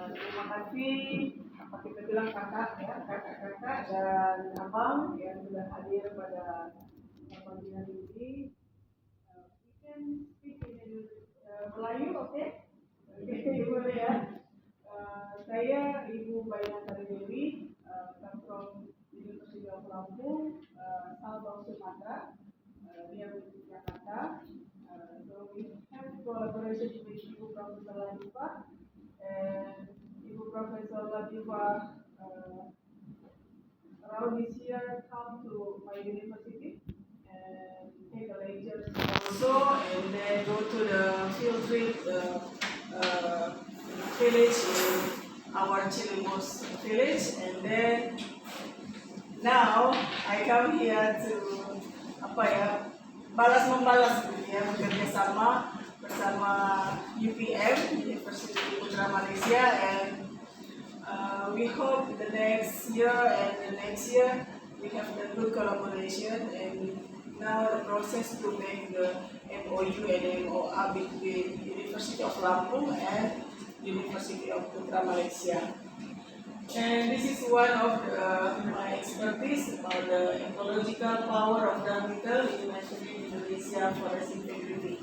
Terima kasih apa kita bilang kakak ya, kakak-kakak dan abang yang sudah hadir pada pembagian ini. We can speak in Melayu, oke? Oke, boleh ya. Saya Ibu Bayanasari Dewi, come from University of Lampung, South of Sumatera, near Jakarta. So we have collaboration with Ibu Profesor Latifa, and Ibu Profesor Latifa around this year come to my university and take a lecture also, and then go to the field trip village in our Chilimus village, and then now I come here to balas membalas gitu ya, bekerja sama bersama UPM University Putra Malaysia, and we hope the next year and the next year we have the good collaboration, and now the process to make the MOU and MOA between University of Lampung and University of Putra Malaysia. And this is one of my expertise about the ecological power of dung beetle in measuring Indonesia forest integrity.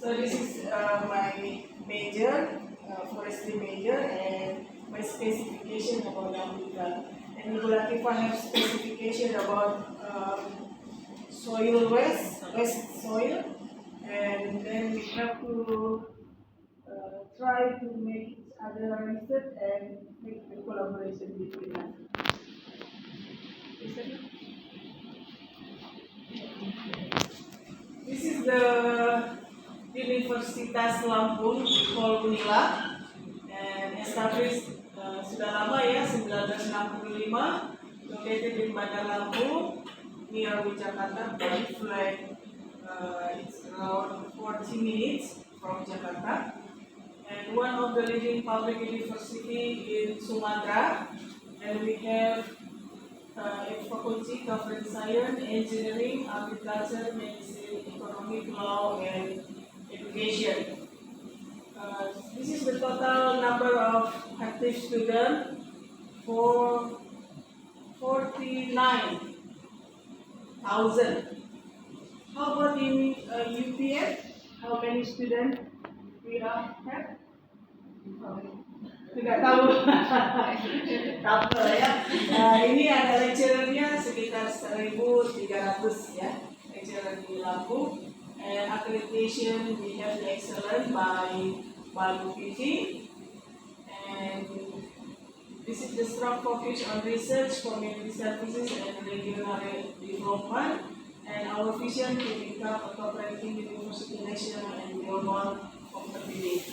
So this is my major, forestry major, and my specification about dung beetle. And Ibu Latifa have specification about soil waste soil, and then we have to try to make each other research and make the collaboration between us. This is the Universitas Lampung, called UNILA, and established sudah lama ya, 1965, located in Bandar Lampung, near Jakarta by flight. It's around 40 minutes from Jakarta, and one of the leading public university in Sumatera, and we have a faculty covering science, engineering, agriculture, medicine, economic law, and education. This is the total number of active students for 49,000. How about in UPM? How many students we have? Tidak tahu. Tak apa ya. Ini ada lecturernya sekitar 1.300 ya, lecturer di Lampung. And accreditation we have the excellent by UPT. And this is the strong focus on research, community services, and regional development. And our vision to become a cooperating university, national and global competitive.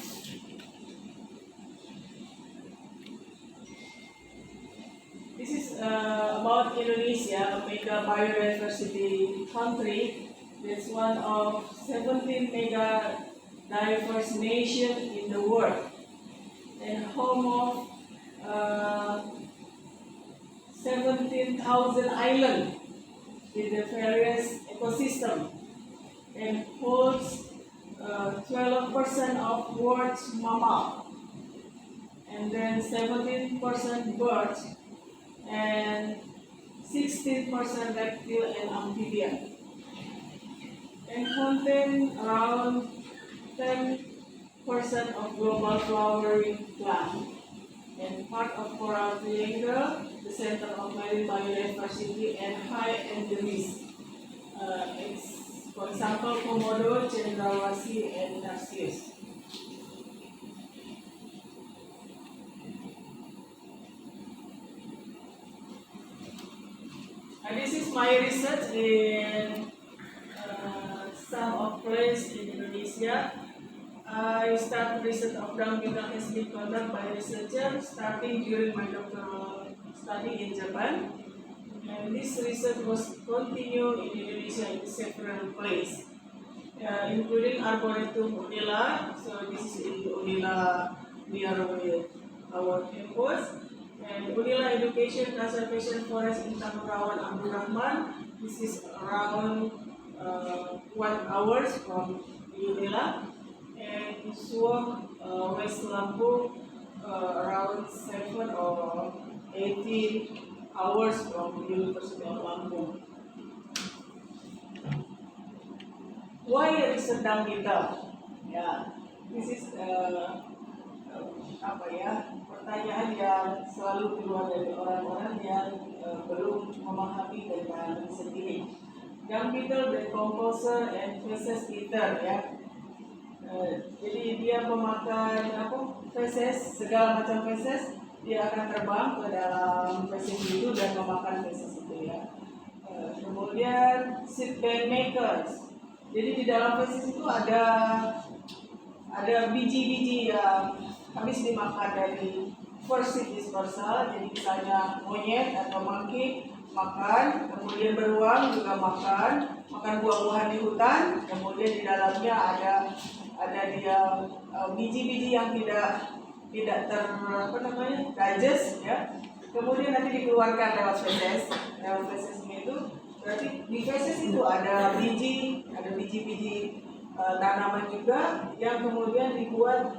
This is about Indonesia, a mega biodiversity country. It's one of 17 mega diverse nations in the world, and home of 17,000 islands with the various ecosystem, and holds 12% of world's mammal, and then 17% birds, and 16% reptile and amphibian, and contain around 10% of global flowering plant, and part of coral triangle, the center of marine biodiversity, and high endemism. For example, Komodo, Cendrawasih, and Narcissus. This is my research in some of place in Indonesia. I started research of dung beetle has been conducted by researchers starting during my doctoral study in Japan, and this research was continued in Indonesia in several places, including Arboretum Unila. So this is in Unila near our campus, and Unila Education Conservation Forest in Tanurawan Abdul Rahman. This is around 1 hour from Unila. And Suwok West Lampung around 7 or 18 hours from University of Lampung. Why riset dung beetle? Ya, this is apa ya, pertanyaan yang selalu keluar dari orang-orang yang belum memahami tentang riset ini. Dung beetle decomposer and feces eater ya. Jadi dia pemakan feces, segala macam feces, dia akan terbang ke dalam feces itu dan memakan feces itu ya. Kemudian seed bank makers. Jadi di dalam feces itu ada biji-biji yang habis dimakan dari first seed dispersal. Jadi misalnya monyet atau monkey makan, kemudian beruang juga makan buah-buahan di hutan, kemudian di dalamnya ada dia biji-biji yang tidak digest ya. Kemudian nanti dikeluarkan lewat feces itu. Berarti di feces itu ada biji-biji tanaman juga yang kemudian dibuat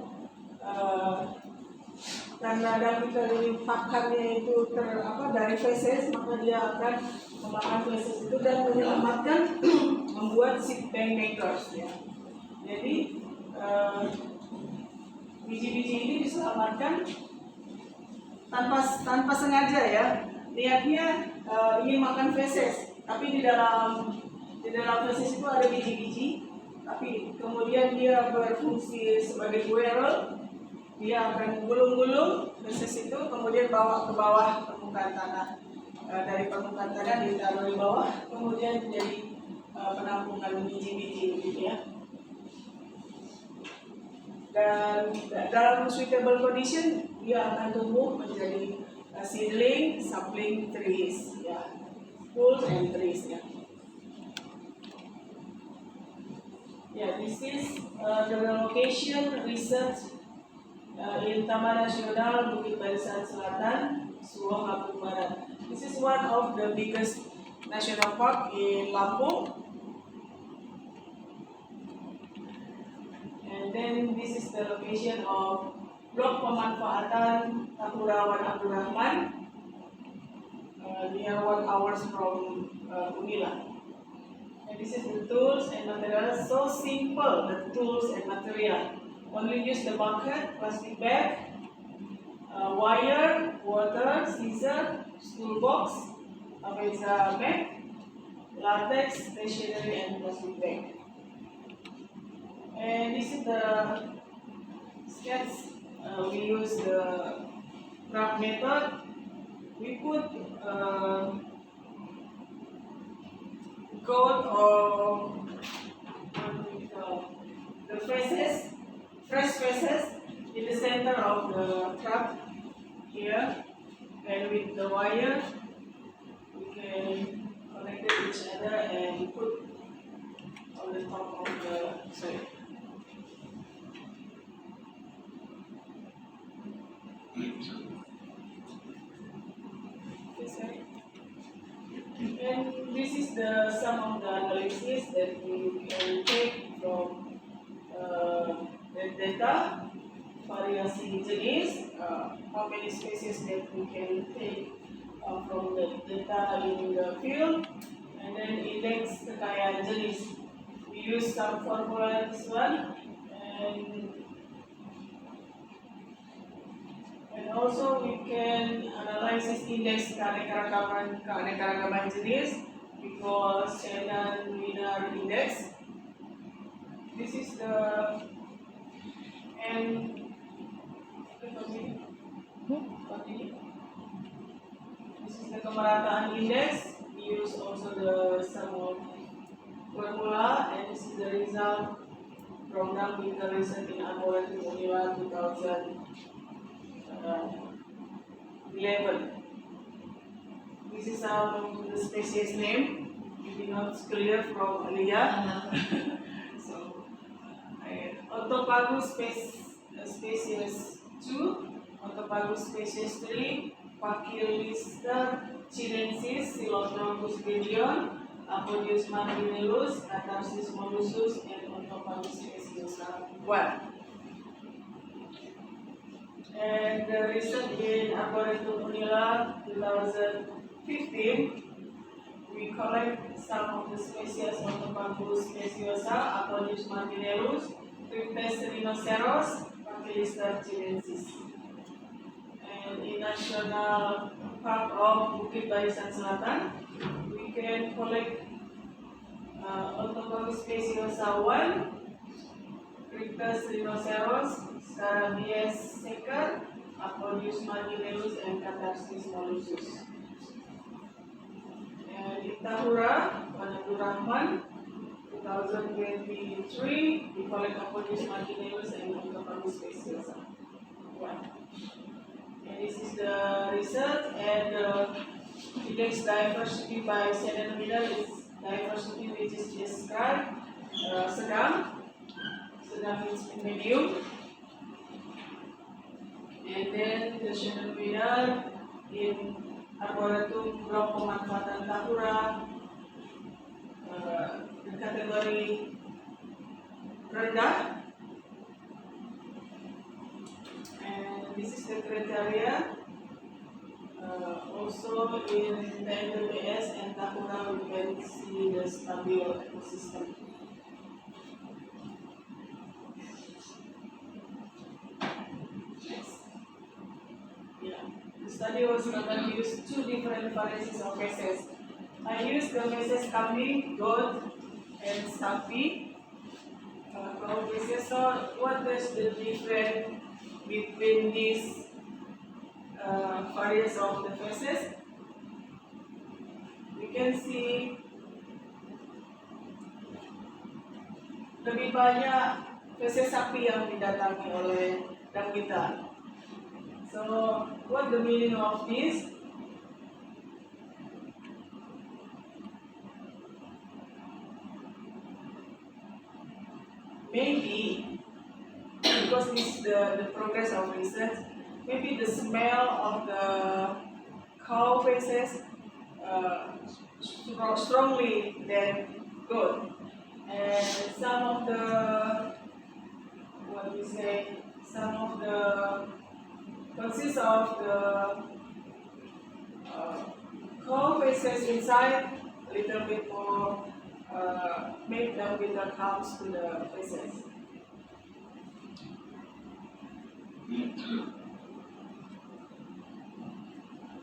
karena dung beetle ini pakannya itu dari feces, maka dia akan memakan feces itu dan menyelamatkan membuat seed bank makers ya. Jadi biji-biji ini diselamatkan tanpa sengaja ya. Niatnya ingin makan feces, tapi di dalam feces itu ada biji-biji, tapi kemudian dia berfungsi sebagai guerrel. Dia akan gulung-gulung feces itu, kemudian bawa ke bawah permukaan tanah. Dari permukaan tanah ditaruh di bawah, kemudian jadi penampungan biji-biji gitu ya. Dan dalam suitable condition dia akan tumbuh menjadi seedling, sapling trees ya, poles and trees ya. This is the location research in Taman Nasional Bukit Barisan Selatan, Suwon, Lampung Barat. This is one of the biggest national park in Lampung. And then this is the location of Blok Pemanfaatan Tahurawan Abdul Rahman, near 1 hour from Unila. And this is the tools and materials. So simple, the tools and material. Only use the bucket, plastic bag, wire, water, scissor, tool box, Aveza mat, latex, stationery, and plastic bag. And this is the sketch. We use the craft method. We put goat or the feces, fresh feces in the center of the trap here, and with the wire we can connect it each other and put on the top of the soil. And this is some of the analysis that we can take from the data, variasi jenis, how many species that we can take from the data in the field, and then index kekayaan jenis. We use some formula this one, and also we can analyze this index keanekaragaman jenis. We call Shannon-Wiener index. This is the This is the kemerataan index. We use also some of formula, and this is the result from dung beetle research in Laboratory Unila 2011. This is the species name. It is not clear from Aliyah. So, Autopagus species 2, Autopagus species 3, Pachylista chinensis, Silotropus gideon, Apodius marginellus, Catharsis molluscus, and Autopagus species 1. And And the result in Arboretum Unila 2015, we collect some of the species of the Bambus speciosa, Aponius marginellus, Cryptes rhinoceros, Pachylista chilensis. And in National Park of Bukit Barisan Selatan, we can collect Autobambus speciosa 1, Cryptes rhinoceros, Scarabaeus seker, Aponius marginellus, and Catharsis molluscus. And in Tahura, Abdul Rahman, 2023, we collect Aponius marginellus and Autobambus speciosa 1. And this is the result, and the index diversity by Shannon-Widal is diversity which is described sedang means medium, and then the Shannon-Widal in Arboretum blok pemanfaatan Tahura kategori rendah. And this is the criteria. Also in the NWS and Tahura we can see the stable ecosystem. Next. Yeah. The study was going to use two different varieties of feces. I used the feces kambing, goat, and sapi. So what is the difference between these varieties of the feces? We can see lebih banyak feces sapi yang didatangi oleh dam kita. So what the meaning of this? Maybe because this is the progress of research, maybe the smell of the cow feces strongly than goat, and some of the consists of the cow feces inside a little bit more. Make them with the comes to the feces.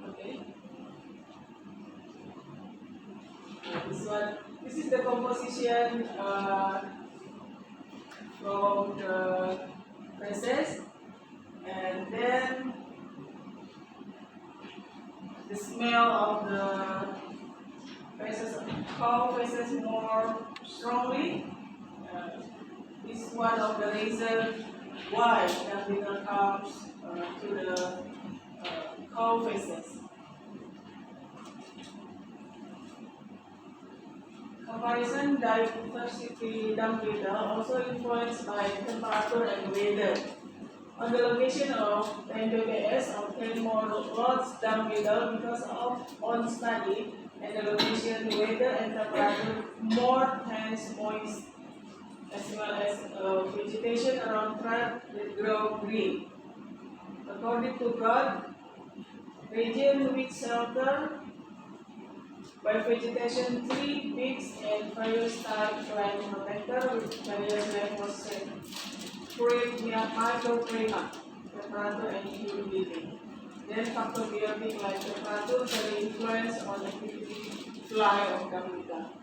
Okay. This is the composition from the feces, and then the smell of the feces, cow feces more strongly. This is one of the reasons why capital comes to the cow feces. Comparison diversity dung beetle also influenced by temperature and weather. On the location of NWS obtain more lots dung beetle because of on study and the location, weather and temperature more dense, moist, as well as vegetation around tribe that grow green. According to God, region with shelter by vegetation, tree, pigs, and various type plant protector with various levels of microclimate, temperature, and humidity. Then factor biotic like temperature can influence on activity fly of Gamuta.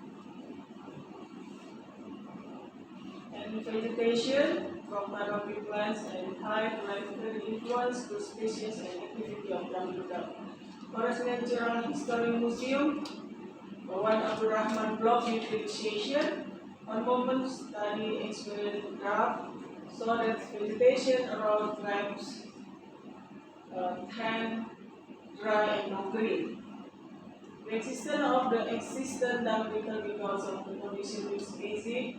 And vegetation from canopy plants and high planetary influence to species and activity of Gamuta. Forest Natural History Museum, One Abdul Rahman Block Utilization, one moment study experience graph, so that vegetation around tribes tan, dry, and no green. The existence of the existent dung beetle because of the condition with species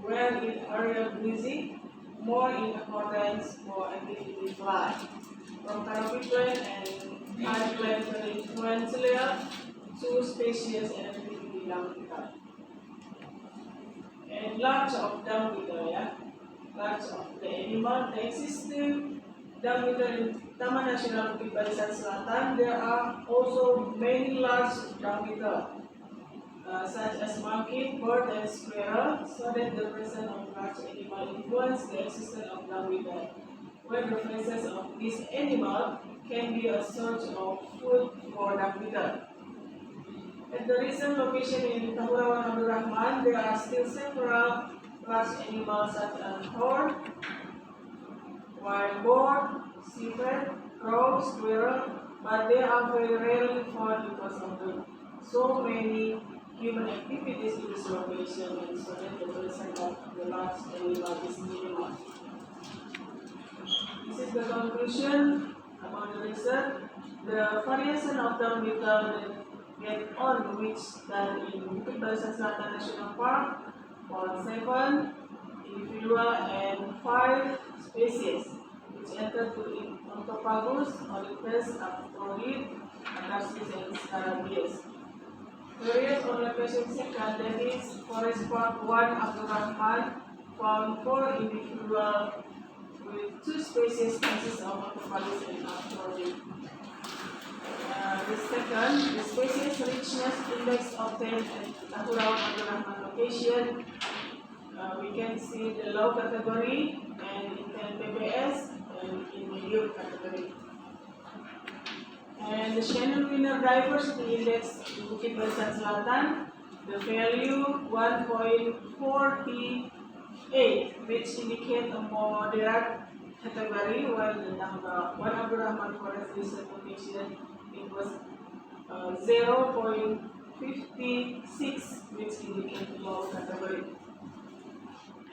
where in area breezy, more in accordance for activity fly. From canopy plant and high plant influenza, two species and activity dung beetle. And large of dung beetle, large of the animal, the existing Down in Taman Nasional Bukit Barisan Selatan, there are also many large dung beetle, such as monkey, bird, and squirrel, so that the presence of large animal influence the existence of dung beetle, where the presence of this animal can be a source of food for dung beetle. At the recent location in Tahurawan Abdul Rahman, there are still several large animals such as horn, wild boar, civet, crow, squirrel, but they are very rarely found because of the so many human activities in this location, and so that the presence of the large animal is minimal. This is the conclusion about the research. The variation of the beetle get on which that in Bukit Barisan Selatan National Park found 7 individual and 5 species, which enter to Ontopagus, Olympus, Aptroid, Acarsis, and Scarabaeus. Whereas on location second, that is Forest Park 1 Abdul Rahman, found 4 individual with 2 species consist of Ontopagus and Aptroid. The species richness index obtained at Tahurawan Abdul Rahman location, we can see the low category and in 10 ppb and in medium category. And the Shannon Winner Diversity Index in Bukit Barisan Selatan, the value 1.48, which indicate a moderate category, while the number 1 Abdul Rahman Forest Research Location, it was 0.56, which indicate low category.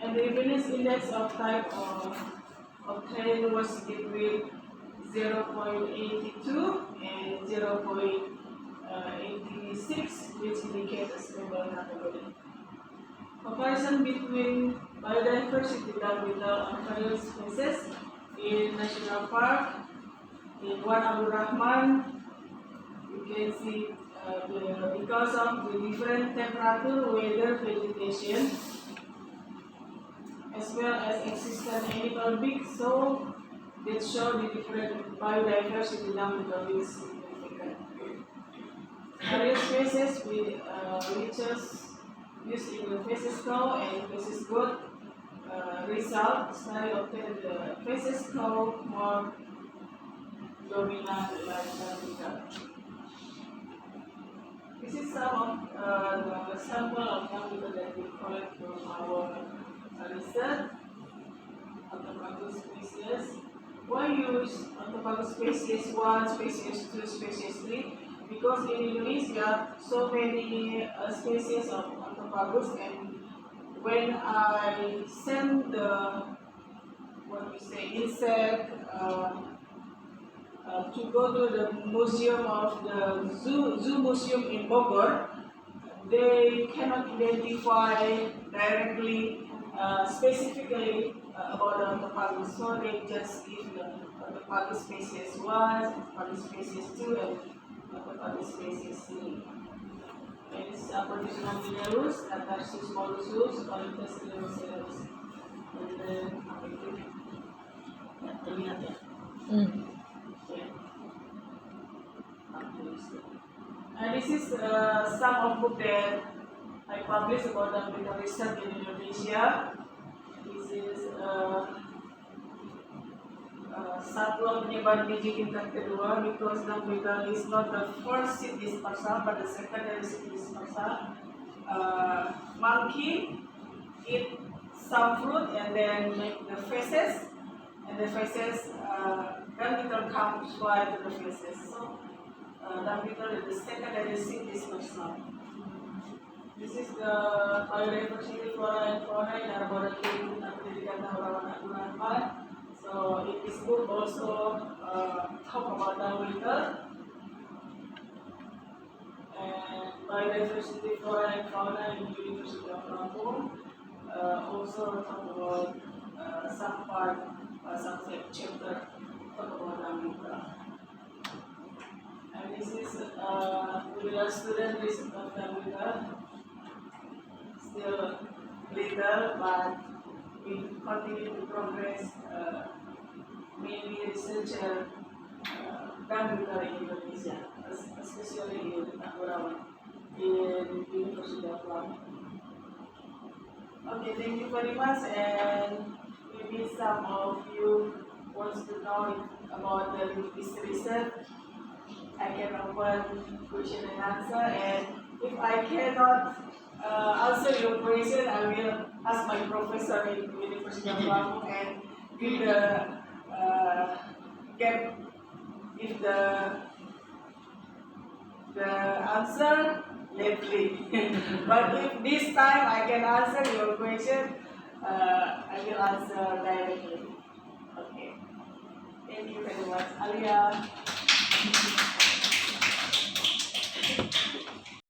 And the Readiness Index of type obtained was between 0.82 and 0.86, which indicate a stable category. Comparison between biodiversity dung beetle and various species in National Park. In 1 Abdul Rahman, you can see because of the different temperature, weather, vegetation, as well as existent animal beaks, so that show the different biodiversity dung beetle is significant. Various species with leeches used in the feces cow and feces goat result study obtained the feces cow more dominant like dung beetle. This is some of the sample of dung beetle that we collect from our research. Ontopagus species. Why use Ontopagus species 1, species 2, species 3? Because in Indonesia, so many species of Ontopagus, and when I send the insect to go to the museum of the zoo museum in Bogor, they cannot identify directly specifically about the Ontopagus, so they just give the Ontopagus species 1, Ontopagus species 2, and Ontopagus species 3. And this is Apodycynum linearus, Acarsis mollusus, Olympus linearus. And then terlihat ya. And this is some of book that I published about dung beetle research in Indonesia. This is Satuan Penyebar Biji Tingkat Kedua, because dung beetle is not the first seed dispersal but the secondary seed dispersal. Monkey eat some fruit and then make the feces, and the feces dung beetle comes fly to the feces. So dung beetle is the secondary seed dispersal. This is the biodiversity flora and fauna in Arboretum Pendidikan Tahurawan Abdul Rahman. So in this book also talk about dung beetle and biodiversity flora and fauna in University of Lampung. Also talk about some part, some chapter talk about dung beetle. And this is the student list of dung beetle. Still little, but we continue to progress mainly researcher done with in Indonesia, especially in Burawan, in University of Lampung. Okay, thank you very much, and maybe some of you wants to know about the linguistic research. I can open question and answer, and if I cannot answer your question, I will ask my professor in University of Lampung and give the get if the answer lately. But if this time I can answer your question, I will answer directly. Okay. Thank you very much, Alia.